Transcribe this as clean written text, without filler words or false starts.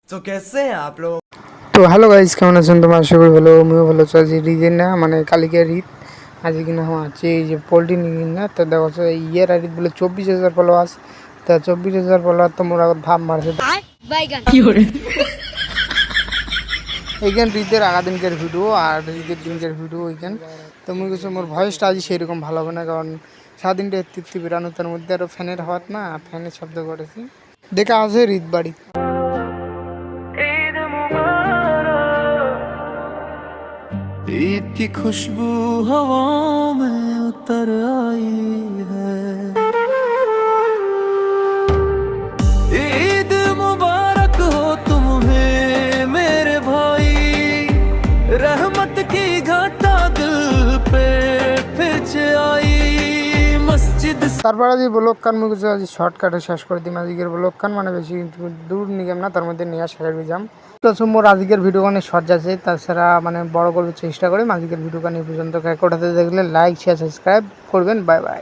तो कैसे हैं आप लोग। তো হ্যালো গাইজ, কেমন আছেন? তোমার আশা করি ভালো, আমিও ভালো আছি। আজ ঈদের না, মানে কালকের ঈদ। আজকে কিনা আমার আছে এই যে পোলট্রি নিয়ে না, তো দেখো ইয়ের ঈদ বলে 24,000 ফলোয়ার্স। তা 24,000 ফলোয়ার তো মোর আগত ভাব মারছে এইখান ঈদের আগা দিনকের ভিডিও আর ঈদের দিনকের ভিডিও ওইখান। তো মুই কিছু মোর ভয়েসটা আজ সেরকম ভালো হবে না, কারণ সারাদিনটা তৃপ্তি বেরানো, তার মধ্যে আরও ফ্যানের হওয়াত না, ফ্যানের শব্দ করেছি। দেখা আছে ঈদ বাড়ি। ईद की खुशबू हवाओं में उतर आई है। ईद मुबारक हो तुम्हें मेरे भाई, रहमत की घटा दिल पे फिर आई मस्जिद। তারপরে যে ব্লগ কান মুখ আজ শর্টকাটে শেষ করে দিই। আজকের ব্লগ কান মানে বেশি দূর নিগেম না, তার মধ্যে নিয়ে শেষ করে যাম। তো মোর আজকের ভিডিও কানে শর্ট আছে, তাছাড়া মানে বড় করবার চেষ্টা করি। আজকের ভিডিও কান এই পর্যন্ত। কোটাতে দেখলে লাইক শেয়ার সাবস্ক্রাইব করবেন। Bye bye.